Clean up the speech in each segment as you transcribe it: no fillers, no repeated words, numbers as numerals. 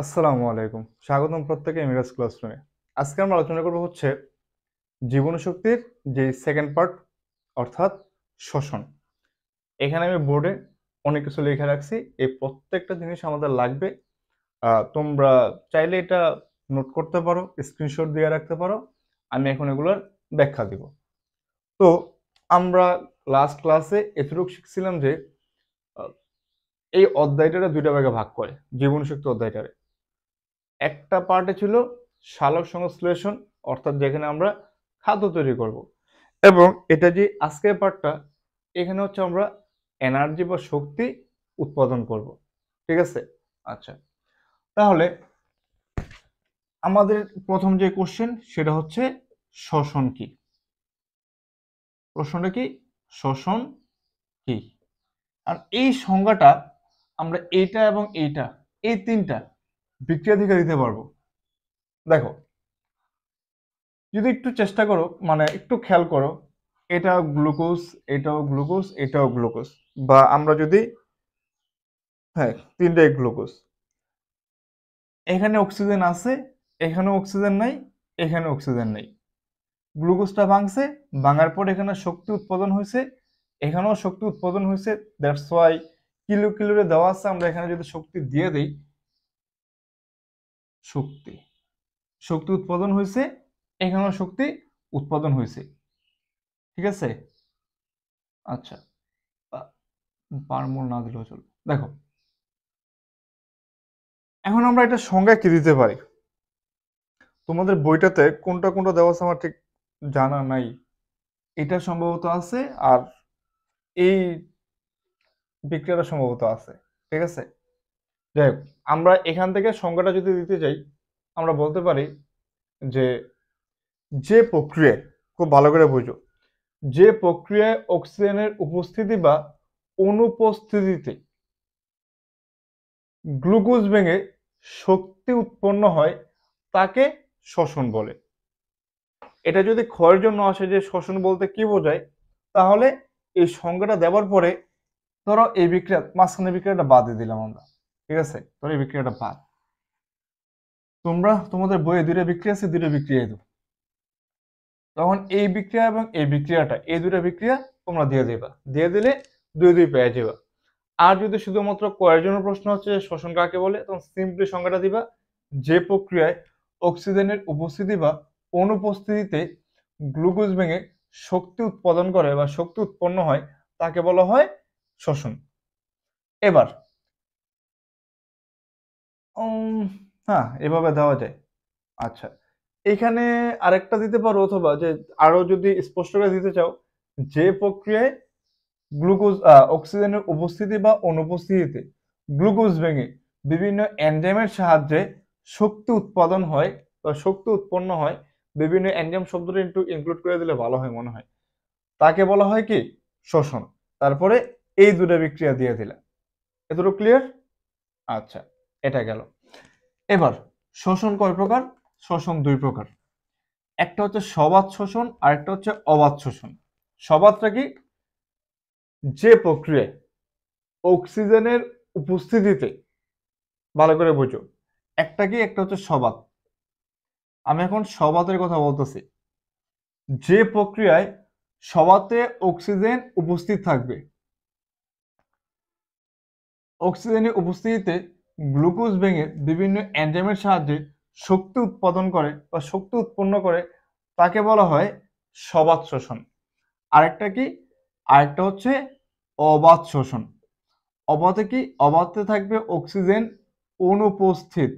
আসসালামু আলাইকুম, স্বাগতম প্রত্যেকে মিরাজ ক্লাসরুমে। আজকে আমরা আলোচনা করব হচ্ছে জীবনীশক্তির যে সেকেন্ড পার্ট, অর্থাৎ শ্বসন। এখানে আমি বোর্ডে অনেক কিছু লিখে রাখছি। এই প্রত্যেকটা জিনিস আমাদের লাগবে। তোমরা চাইলে এটা নোট করতে পারো, স্ক্রিনশট দিয়ে রাখতে পারো। আমি এখন এগুলোর ব্যাখ্যা দিব। তো আমরা লাস্ট ক্লাসে এতটুকু শিখছিলাম যে আহ, এই অধ্যায়টারে দুইটা ভাগে ভাগ করে, জীবনীশক্তি অধ্যায়টারে। একটা পার্টে ছিল সালোক সংশ্লেষণ, অর্থাৎ যেখানে আমরা খাদ্য তৈরি করব, এবং এটা যে আজকের পার্টটা, এখানে হচ্ছে আমরা এনার্জি বা শক্তি উৎপাদন করব। ঠিক আছে? আচ্ছা, তাহলে আমাদের প্রথম যে কোশ্চেন সেটা হচ্ছে শ্বসন কি। প্রশ্নটা কি? শ্বসন কি? আর এই সংজ্ঞাটা আমরা এইটা এবং এইটা, এই তিনটা বিক্রিয়া থেকে দিতে পারবো। দেখো, যদি একটু চেষ্টা করো, মানে একটু খেয়াল করো, এটা গ্লুকোজ, এটাও গ্লুকোজ, এটাও গ্লুকোজ, বা আমরা যদি, হ্যাঁ, তিনটাই গ্লুকোজ। এখানে অক্সিজেন আছে, এখানে অক্সিজেন নাই, এখানে অক্সিজেন নেই। গ্লুকোজটা ভাঙছে, ভাঙার পর এখানে শক্তি উৎপাদন হয়েছে, এখানেও শক্তি উৎপাদন হয়েছে। দ্যাটস ওয়াই কিলো কিলোরে দেওয়া আছে। আমরা এখানে যদি শক্তি দিয়ে দেই, শক্তি শক্তি উৎপাদন হয়েছে, এখানেও শক্তি উৎপাদন হয়েছে। ঠিক আছে? আচ্ছা, পারমোল না দিলেও চলবে। দেখো, এখন আমরা এটা সংজ্ঞা কি দিতে পারি? তোমাদের বইটাতে কোনটা কোনটা দেওয়া আছে আমার ঠিক জানা নাই। এটা সম্ভবত আছে, আর এই বিক্রিয়াটা সম্ভবত আছে। ঠিক আছে? যাই হোক, আমরা এখান থেকে সংজ্ঞাটা যদি দিতে যাই, আমরা বলতে পারি যে যে প্রক্রিয়ায়, খুব ভালো করে বুঝো, যে প্রক্রিয়ায় অক্সিজেনের উপস্থিতি বা অনুপস্থিতিতে গ্লুকোজ ভেঙে শক্তি উৎপন্ন হয়, তাকে শ্বসন বলে। এটা যদি ক্ষয়ের জন্য আসে যে শ্বসন বলতে কি বোঝায়, তাহলে এই সংজ্ঞাটা দেওয়ার পরে ধরো এই বিক্রিয়া, মাঝখানে বিক্রিয়াটা বাদ দিয়ে দিলাম আমরা। ঠিক আছে? ধরো এই বিক্রিয়াটা বাদ। তোমরা তোমাদের বইয়ে দুইটা বিক্রিয়া আছে, দুইটা বিক্রিয়া দাও। তখন এই বিক্রিয়া এবং এই বিক্রিয়াটা, এই দুইটা বিক্রিয়া তোমরা দিয়ে দেবা। দিয়ে দিলে দুই দুই পেয়ে যাবা। আর যদি শুধুমাত্র কয়ের জন্য প্রশ্ন হচ্ছে যে শ্বসন কাকে বলে, তখন সিম্পলি সংজ্ঞাটা দিবা, যে প্রক্রিয়ায় অক্সিজেনের উপস্থিতি বা অনুপস্থিতিতে গ্লুকোজ ভেঙে শক্তি উৎপাদন করে বা শক্তি উৎপন্ন হয়, তাকে বলা হয় শ্বসন। এবার উম, হ্যাঁ, এভাবে দেওয়া যায়। আচ্ছা, এখানে আরেকটা দিতে পারো, অথবা যে আরো যদি স্পষ্ট করে দিতে চাও, যে প্রক্রিয়ায় গ্লুকোজ অক্সিজেনের উপস্থিতি বা অনুপস্থিতিতে গ্লুকোজ ভেঙে বিভিন্ন এনজাইমের সাহায্যে শক্তি উৎপাদন হয় বা শক্তি উৎপন্ন হয়, বিভিন্ন এনজাইম শব্দটা একটু ইনক্লুড করে দিলে ভালো হয় মনে হয়, তাকে বলা হয় কি? শ্বসন। তারপরে এই দুটো বিক্রিয়া দিয়ে দিলা। এতটুকু ক্লিয়ার? আচ্ছা, এটা গেল। এবার শ্বসন কয় প্রকার? শ্বসন দুই প্রকার। একটা হচ্ছে সবাত শোষণ, আর একটা হচ্ছে অবাত শোষণ। সবাতটা কি? যে প্রক্রিয়ায় অক্সিজেনের উপস্থিতিতে, ভালো করে বুঝো, একটা কি, একটা হচ্ছে সবাত। আমি এখন সবাতের কথা বলতেছি। যে প্রক্রিয়ায় সবাতে অক্সিজেন উপস্থিত থাকবে, অক্সিজেনের উপস্থিতিতে গ্লুকোজ ভেঙে বিভিন্ন এনজাইমের সাহায্যে শক্তি উৎপাদন করে বা শক্তি উৎপন্ন করে, তাকে বলা হয় সবাত শোষণ। আরেকটা কি? আরেকটা হচ্ছে অবাত শোষণ। অবাতে কি? অবাতে থাকবে অক্সিজেন অনুপস্থিত।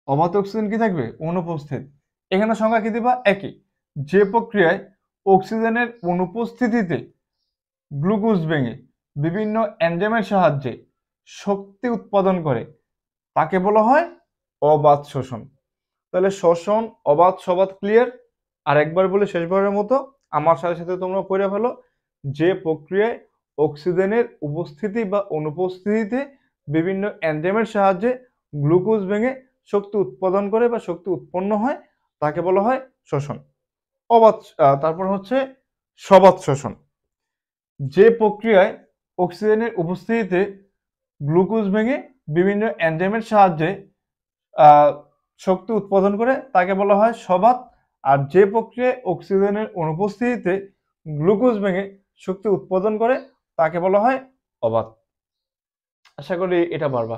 অবাতে অক্সিজেন কি থাকবে? অনুপস্থিত। এখানে সংজ্ঞা কি দিবা? একই। যে প্রক্রিয়ায় অক্সিজেনের অনুপস্থিতিতে গ্লুকোজ ভেঙে বিভিন্ন এনজাইমের সাহায্যে শক্তি উৎপাদন করে, তাকে বলা হয় অবাত শোষণ। তাহলে শ্বসন, অবাত, সবাত ক্লিয়ার? আর একবার বলে শেষবারের মতো, আমার সাথে সাথে তোমরা পড়ে ফেলো। যে প্রক্রিয়ায় অক্সিজেনের উপস্থিতি বা অনুপস্থিতিতে বিভিন্ন এনজাইমের সাহায্যে গ্লুকোজ ভেঙে শক্তি উৎপাদন করে বা শক্তি উৎপন্ন হয়, তাকে বলা হয় শ্বসন। অবাত, তারপর হচ্ছে সবাত শোষণ। যে প্রক্রিয়ায় অক্সিজেনের উপস্থিতিতে গ্লুকোজ ভেঙে বিভিন্ন এনজাইমের সাহায্যে শক্তি উৎপাদন করে তাকে বলা হয় সবাত। আর যে প্রক্রিয়ায় অক্সিজেনের অনুপস্থিতিতে গ্লুকোজ ভেঙে শক্তি উৎপাদন করে তাকে বলা হয় অবাত। আশা করি এটা পারবা।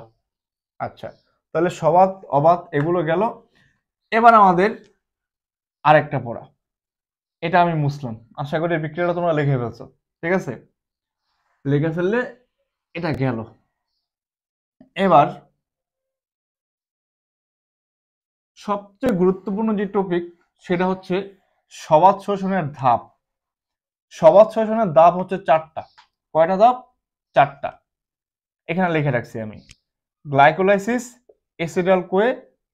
আচ্ছা, তাহলে সবাত অবাত এগুলো গেল। এবার আমাদের আরেকটা পড়া, এটা আমি মুছলাম, আশা করি এই বিক্রিয়াটা তোমরা লিখে ফেলছো। ঠিক আছে, লিখে ফেললে এটা গেল। এবার সবচেয়ে গুরুত্বপূর্ণ যে টপিক সেটা হচ্ছে সবাত শোষণের ধাপ। সবাত শোষণের ধাপ হচ্ছে 4টা। কয়টা ধাপ? 4টা। এখানে লিখে রাখছি আমি, গ্লাইকোলাইসিস, অ্যাসিডাল কোয়ে,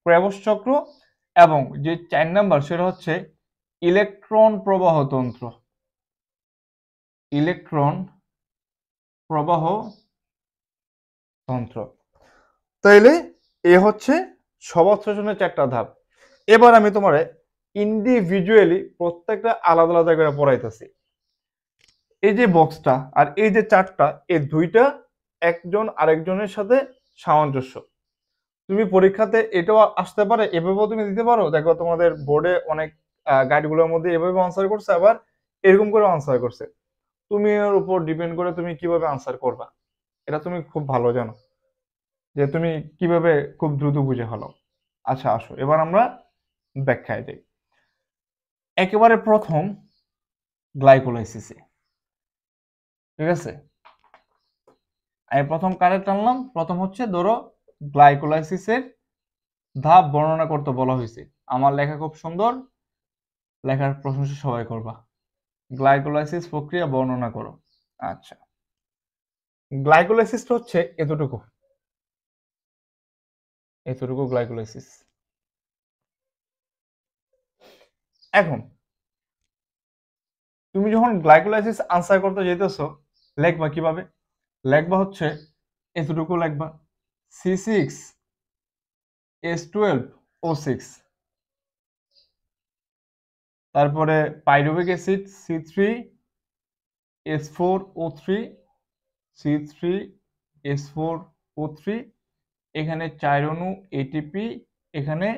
ক্রেবস চক্র, এবং যে 4 নাম্বার সেটা হচ্ছে ইলেকট্রন প্রবাহ তন্ত্র। ইলেকট্রন প্রবাহ তন্ত্র। তাইলে এ হচ্ছে সবাত শোষণের 4টা ধাপ। এবার আমি তোমারে ইন্ডিভিজুয়ালি প্রত্যেকটা আলাদা আলাদা করে পড়াইতেছি। এই যে বক্সটা আর এই যে 4টা, এই দুইটা একজন আরেকজনের সাথে সামঞ্জস্য। তুমি পরীক্ষাতে এটাও আসতে পারে, এভাবেও তুমি দিতে পারো। দেখো তোমাদের বোর্ডে অনেক গাইডগুলোর মধ্যে এভাবে আনসার করছে, আবার এরকম করে আনসার করছে। তুমি এর উপর ডিপেন্ড করে তুমি কিভাবে আনসার করবা, এটা তুমি খুব ভালো জানো যে তুমি কিভাবে খুব দ্রুত বুঝে ফেলো। আচ্ছা আসো এবার আমরা ব্যাখ্যায় যাই। একেবারে প্রথম গ্লাইকোলাইসিসে, ঠিক আছে, আমি প্রথম কারে টানলাম, প্রথম হচ্ছে ধরো গ্লাইকোলাইসিসের ধাপ বর্ণনা করতে বলা হয়েছে। আমার লেখা খুব সুন্দর, লেখার প্রশংসা সবাই করবা। গ্লাইকোলাইসিস প্রক্রিয়া বর্ণনা করো। আচ্ছা, গ্লাইকোলাইসিসটা হচ্ছে এতটুকু, এতটুকু গ্লাইকোলাইসিস। এখন তুমি যখন গ্লাইকোলাইসিস আনসার করতে যেতেছো, লেখবা কিভাবে? লেখবা হচ্ছে এতটুকু লেখবা, C6H12O6, তারপরে পাইরুভিক অ্যাসিড C3H4O3, C3H4O3, এখানে 4 অণু এটিপি, এখানে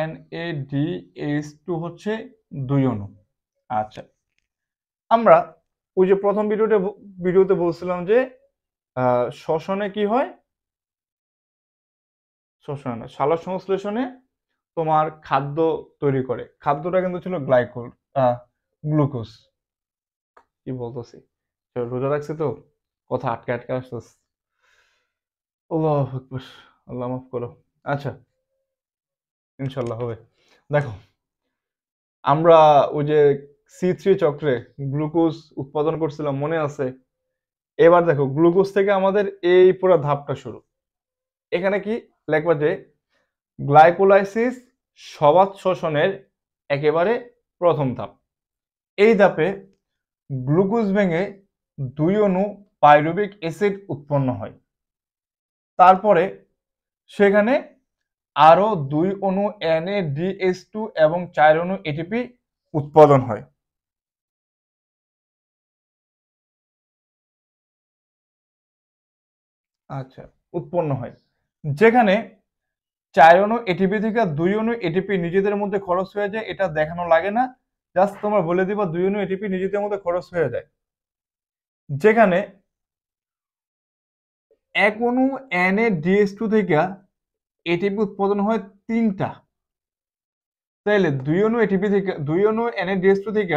NADH2 হচ্ছে 2 অণু। আচ্ছা, আমরা ওই যে প্রথম ভিডিওতে বলছিলাম যে শ্বসনে কি হয়, শ্বসনে না, সালোক সংশ্লেষণে তোমার খাদ্য তৈরি করে। খাদ্যটা কিন্তু ছিল গ্লুকোজ। কি বলতেছি, রোজা রাখছে তো কথা আটকে আটকে আসতেছে। আল্লাহু আকবার, আল্লাহ মাফ করো। আচ্ছা, ইনশাল্লাহ হবে। দেখো আমরা ওই যে C3 চক্রে গ্লুকোজ উৎপাদন করছিলাম, মনে আছে? এবার দেখো গ্লুকোজ থেকে আমাদের এই পুরো ধাপটা শুরু। এখানে কি লেখবা যে গ্লাইকোলাইসিস সবাত শোষণের একেবারে প্রথম ধাপ। এই ধাপে গ্লুকোজ ভেঙে 2 অণু পাইরুভিক অ্যাসিড উৎপন্ন হয়। তারপরে সেখানে আরো 2 অণু NADH2 এবং 4 অণু এটিপি উৎপাদন হয়। আচ্ছা, উৎপন্ন হয়, যেখানে 4 অণু এটিপি থেকে 2 অণু এটিপি নিজেদের মধ্যে খরচ হয়ে যায়। এটা দেখানো লাগে না, জাস্ট তোমরা বলে দিবা 2 অণু এটিপি নিজেদের মধ্যে খরচ হয়ে যায়। যেখানে 1 অণু NADH2 থেকে এটিপি উৎপাদন হয় 3টা। তাইলে 2 অণু এটিপি থেকে 2 অণু NADH2 থেকে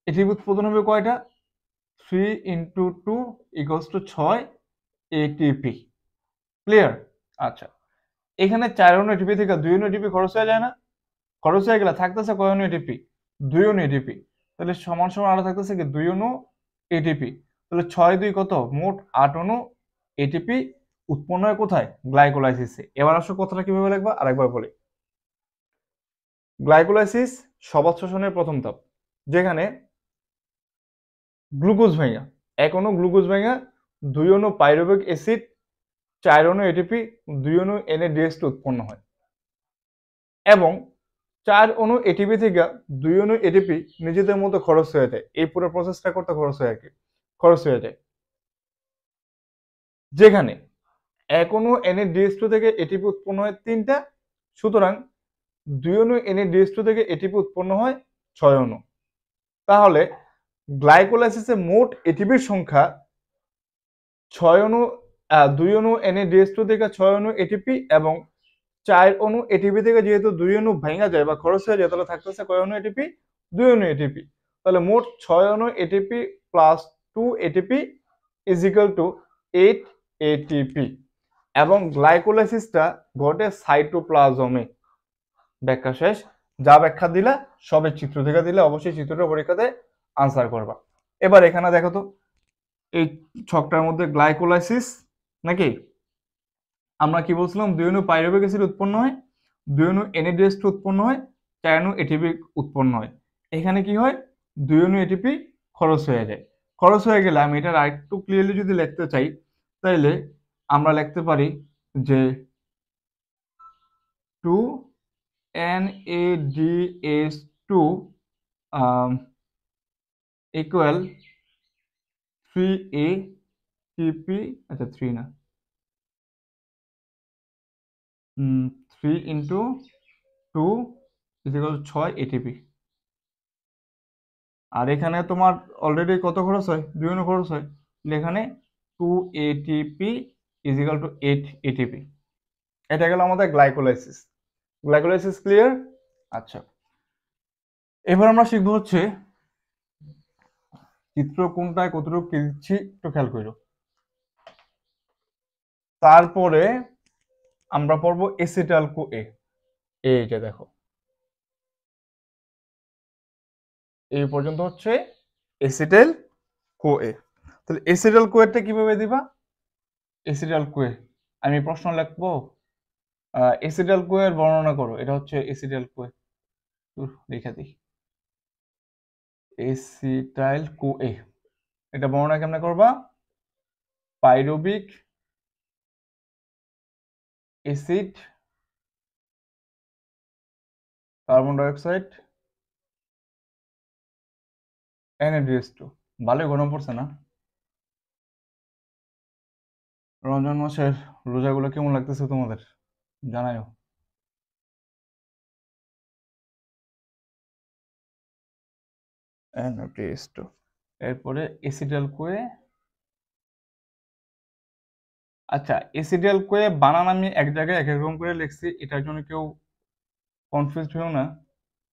এটিপি উৎপাদন হবে কয়টা? 3 × 2 = 6 এটিপি। ক্লিয়ার? আচ্ছা, এখানে 4 অণু এটিপি থেকে 2 অণু এটিপি খরচ হয়ে যায় না? খরচ হয়ে গেলে থাকতেছে কয় অণু এটিপি? 2 অণু এটিপি। তাহলে সমান সমান আরো থাকতেছে কি 2 অণু এটিপি। তাহলে 6 2 কত? মোট 8 অণু এটিপি উৎপন্ন হয় কোথায়? গ্লাইকোলাইসিসে। এবার আসো কথাটা কিভাবে লিখবা আরেকবার বলি। গ্লাইকোলাইসিস সবাত শোষণের প্রথম ধাপ, যেখানে গ্লুকোজ ভাঙা 1 অণু গ্লুকোজ ভাঙা 2 অণু পাইরুভিক অ্যাসিড, 4 অণু এটিপি, 2 অণু NADH2 উৎপন্ন হয়। এবং 4 অণু এটিপি থেকে 2 অণু এটিপি নিজেদের মধ্যে খরচ হয়ে যায়। এই পুরো প্রসেসটা করতে খরচ হয়ে যায়। যেখানে এক অণু NADH2 থেকে এটিপি উৎপন্ন হয় 3টা, সুতরাং 2 অণু NADH2 থেকে এটিপি উৎপন্ন হয় 6 অণু। তাহলে গ্লাইকোলাইসিসে মোট এটিপির সংখ্যা 6 অণু, 2 অণু NADH2 থেকে 6 অণু এটিপি এবং 4 অণু এটিপি থেকে যেহেতু 2 অণু ভাঙা যায় বা খরচ হয়ে যায়, তাহলে থাকতেছে কয় অণু এটিপি? 2 অণু এটিপি। তাহলে মোট 6 অণু ATP plus 2 ATP is equal to 8 ATP. এবং গ্লাইকোলাইসিসটা ঘটে সাইটোপ্লাজমে। ব্যাখ্যা শেষ। যা ব্যাখ্যা দিলা সবে চিত্র থেকে দিলে অবশ্যই চিত্রটা পরীক্ষাতে আনসার করবা। এবার এখানে দেখো তো, এই ছকটার মধ্যে গ্লাইকোলাইসিস নাকি, আমরা কি বলছিলাম? 2 অণু পাইরুভিক অ্যাসিড উৎপন্ন হয়, 2 অণু NADH2 উৎপন্ন হয়, 4 অণু এটিপি উৎপন্ন হয়। এখানে কি হয়? 2 অণু এটিপি খরচ হয়ে যায়। খরচ হয়ে গেলে আমি এটা আরেকটু ক্লিয়ারলি যদি লিখতে চাই, তাহলে আমরা লিখতে পারি যে 2 NADH2 ইকুয়াল 3 ATP, আচ্ছা 3 না, 3 ইন্টু 2 ইকুয়াল 6 ATP। আর এখানে তোমার অলরেডি কত খরচ হয়? 2 অণু খরচ হয়, এখানে 2 ATP is equal to 8 ATP। এটা গেল আমাদের গ্লাইকোলাইসিস। Glycolysis clear? আচ্ছা, এবার আমরা শিখবো হচ্ছে চিত্র কোনটায় কতটুকু কি দিচ্ছি একটু খেয়াল করো। তারপরে আমরা পড়বো এসিটাল কোএ। এইটা দেখো, এই পর্যন্ত হচ্ছে এসিটাইল কোএ। তাহলে এসিটাল কোএটা কিভাবে দিবা? এসিটাল কোএ আমি প্রশ্ন লিখবো, এসিটাল কোএর বর্ণনা করো। এটা হচ্ছে এসিটাল কোএ, লিখে দিই এসিটাইল কোএ। এটা বর্ণনা কেমনে করবা? Pyruvic acid, carbon dioxide, NADH2। ভালোই গরম পড়ছে না? রমজান মাসের রোজাগুলো কেমন লাগতেছে তোমাদের জানাও। NADH2, এরপরে এসিটাইল কোএ। আচ্ছা, এসিটাইল কোএ বানান আমি এক জায়গায় এক এক রকম করে লিখছি, এটার জন্য কেউ কনফিউজ হও না,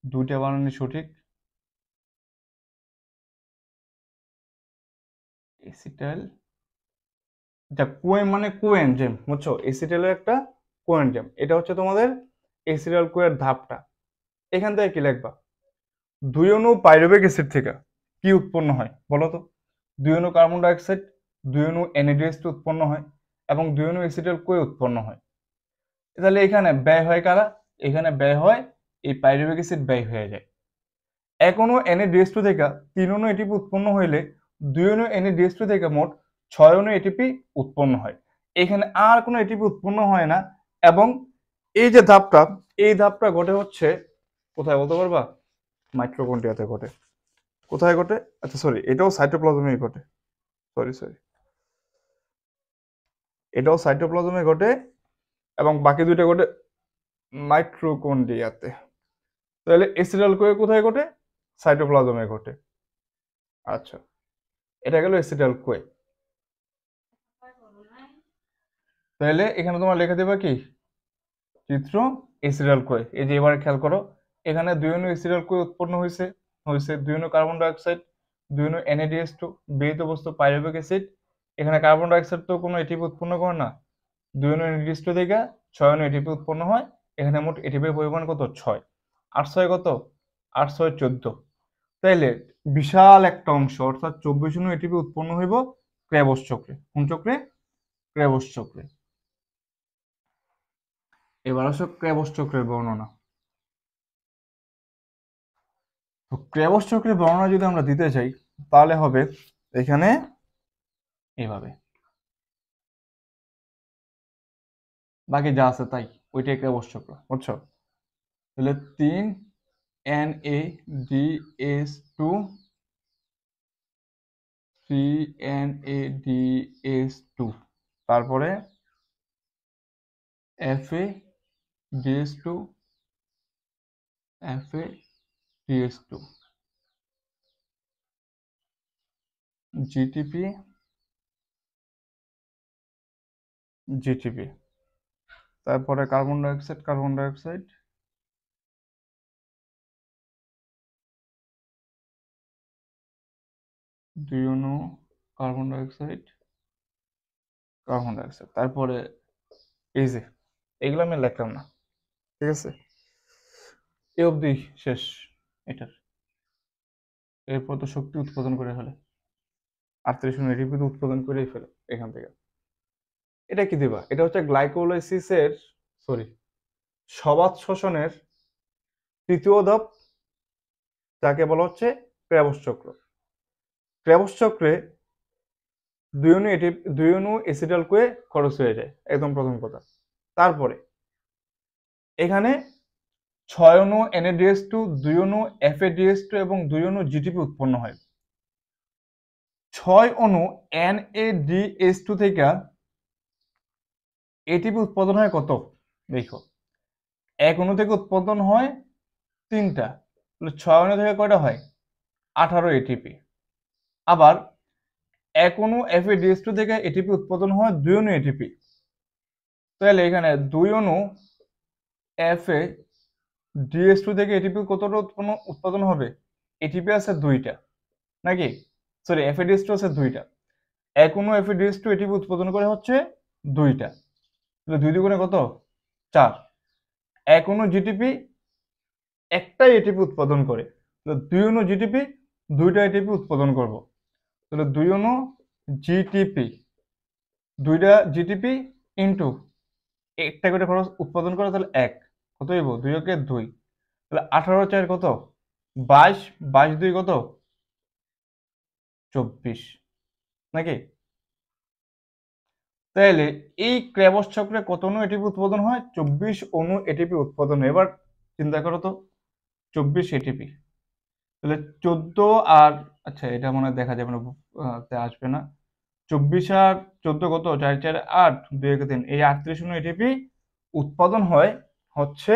দুইটা বানানই সঠিক। এসিটাইল, আচ্ছা কোএ মানে কোএনজাইম, বুঝছো? এসিটাইলের একটা কোএনজাইম, এটা হচ্ছে তোমাদের এসিটাইল কোএর ধাপটা। এখান থেকে কি লিখবা? 2 অণু পাইরুভিক অ্যাসিড থেকে কি উৎপন্ন হয় বলো তো? 2 অণু কার্বন ডাইঅক্সাইড, 2 অণু NADH2 উৎপন্ন হয় এবং 2 অণু এসিটাইল কোএ উৎপন্ন হয়। তাহলে এখানে ব্যয় হয় কারা? এখানে ব্যয় হয় এই পাইরুভিক অ্যাসিড, ব্যয় হয়ে যায়। এক অণু NADH2 থেকে 3 অণু এটিপি উৎপন্ন হইলে 2 অণু NADH2 থেকে মোট 6 অণু এটিপি উৎপন্ন হয়। এখানে আর কোনো এটিপি উৎপন্ন হয় না। এবং এই যে ধাপটা, এই ধাপটা ঘটে হচ্ছে কোথায় বলতে পারবা? মাইটোকন্ড্রিয়াতে ঘটে। কোথায় ঘটে? আচ্ছা সরি, এটাও সাইটোপ্লাজমে ঘটে। সরি, এটাও সাইটোপ্লাজমে ঘটে এবং বাকি দুইটা ঘটে মাইটোকন্ড্রিয়াতে। তাহলে এসিটাইল কোএ কোথায় ঘটে? সাইটোপ্লাজমে ঘটে। আচ্ছা, এটা গেল এসিটাইল কোএ। তাহলে এখানে তোমার লেখা দেবা কি? চিত্র এসিটাইল কোএ। এই যে এবারে খেয়াল করো, এখানে 2 অণু এসিটাইল কোএ উৎপন্ন হয়েছে, 2 অণু কার্বন ডাইঅক্সাইড, 2 অণু NADH2, বেহিত বস্তু পাইরুভিক অ্যাসিড। এখানে কার্বন ডাইঅক্সাইড তো কোনো এটিপি উৎপন্ন করে না, 2 অণু NADH2 থেকে 6 অণু এটিপি উৎপন্ন হয়। এখানে মোট এটিপির পরিমাণ কত? 6। 8 6 কত? 8 6 14। তাইলে বিশাল একটা অংশ অর্থাৎ 24 অণু এটিপি উৎপন্ন হইব ক্র্যাবস চক্রে। কোন চক্রে? ক্র্যাবস চক্রে। এবার আসো ক্র্যাবস চক্রের বর্ণনা। তো ক্র্যাবস চক্রের বর্ণনা যদি আমরা দিতে চাই, তাহলে হবে এখানে এইভাবে, বাকি যা আছে তাই, ওইটাই ক্র্যাবস চক্র, বুঝছো? তাহলে 3 NADH2, 3 NADH2, তারপরে FADH2 FADH2 GTP তারপরে কার্বন ডাইঅক্সাইড দুই অণু কার্বন ডাইঅক্সাইড তারপরে এই যে এগুলো আমি লিখলাম না, ঠিক আছে, এ অবধি শেষ এটার। এরপর তো শক্তি উৎপাদন করে ফেলে, 38 এটিপি তো উৎপাদন করেই ফেলে এখান থেকে। এটা কি দিবা? এটা হচ্ছে গ্লাইকোলাইসিসের সবাত শোষণের তৃতীয় ধাপ, যাকে বলা হচ্ছে ক্র্যাবস চক্র। ক্র্যাবস চক্রে দুই অণু এসিটাল কোয়ে খরচ হয়ে যায়, একদম প্রথম কথা। তারপরে এখানে 6 অণু NADH2, 2 অণু FADH2 এবং 2 অণু GTP উৎপন্ন হয়। 6 অণু NADH2 থেকে এটিপি উৎপাদন হয় কত? দেখো, এক অণু থেকে উৎপাদন হয় 3টা, 6 অণু থেকে কয়টা হয়? 18 এটিপি। আবার এক অণু FADH2 থেকে এটিপি উৎপাদন হয় 2 অণু এটিপি। তাহলে এখানে 2 অণু FADH2 থেকে এটিপি কতটা উৎপাদন হবে? এটিপি আছে 2টা, নাকি? সরি, FADH2 আছে 2টা। এক অণু FADH2 এটিপি উৎপাদন করে হচ্ছে 2টা, তাহলে 2 দুগুণে কত? 4। এক অণু জিটিপি একটাই এটিপি উৎপাদন করে, তাহলে 2 অণু জিটিপি 2টা এটিপি উৎপাদন করব, তাহলে 2 অণু জিটিপি 2টা জিটিপি ইন্টু একটা করে খরচ উৎপাদন করে, তাহলে 1 কত হইব? 2 কে 2, তাহলে 18 4 কত? 22, 22 2 কত? 24, নাকি? তাহলে এই ক্র্যাবস চক্রে কত অণু এটিপি উৎপাদন হয়? 24 অণু এটিপি উৎপাদন হয়। এবার চিন্তা করো তো, 24 এটিপি, তাহলে 14 আর, আচ্ছা এটা মনে হয় দেখা যাবে না, আসবে না। 24 আর 14 কত? 4 4 8, 2 1 3, এই 38 অণু এটিপি উৎপাদন হয় হচ্ছে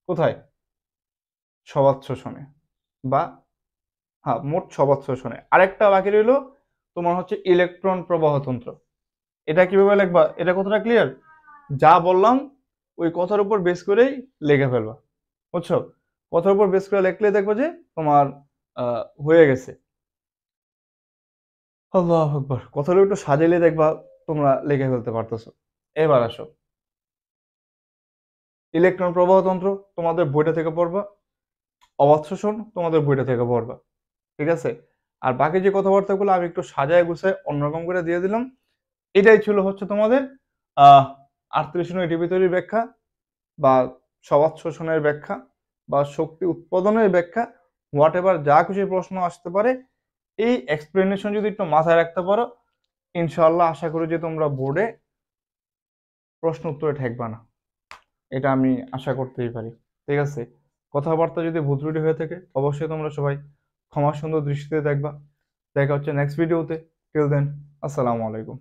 কোথায়? সবাত শোষণে, বা হ্যাঁ, মোট সবাত শোষণে। আরেকটা বাকি রইল তোমার হচ্ছে ইলেকট্রন প্রবাহ তন্ত্র। এটা কিভাবে লিখবা? এটা কতটা ক্লিয়ার? যা বললাম ওই কথার উপর বেস করেই লিখে ফেলবা, বুঝছো? কথার উপর বেস করে লিখলে দেখবে যে তোমার হয়ে গেছে। আল্লাহু আকবার, কথাটা একটু সাজাইলে দেখবা তোমরা লিখে ফেলতে পারতেছো। এবার আসো, ইলেকট্রন প্রবাহ তন্ত্র তোমাদের বইটা থেকে পড়বা, অবাধ শোষণ তোমাদের বইটা থেকে পড়বা, ঠিক আছে? আর বাকি যে কথাবার্তাগুলো আমি একটু সাজায় গুছায় অন্যরকম করে দিয়ে দিলাম। এটাই ছিল হচ্ছে তোমাদের 38 নং এটিপি তৈরির ব্যাখ্যা, বা সবাত শোষণের ব্যাখ্যা, বা শক্তি উৎপাদনের ব্যাখ্যা, হোয়াট এভার, যা কিছু প্রশ্ন আসতে পারে এই এক্সপ্লেনেশন যদি একটু মাথায় রাখতে পারো, ইনশাআল্লাহ আশা করি যে তোমরা বোর্ডে প্রশ্ন উত্তরে ঠেকবা না, এটা আমি আশা করতেই পারি, ঠিক আছে? কথাবার্তা যদি ভুল ত্রুটি হয়ে থাকে অবশ্যই তোমরা সবাই ক্ষমা সুন্দর দৃষ্টিতে দেখবা। দেখা হচ্ছে নেক্সট ভিডিওতে। টিল দেন, আসসালামু আলাইকুম।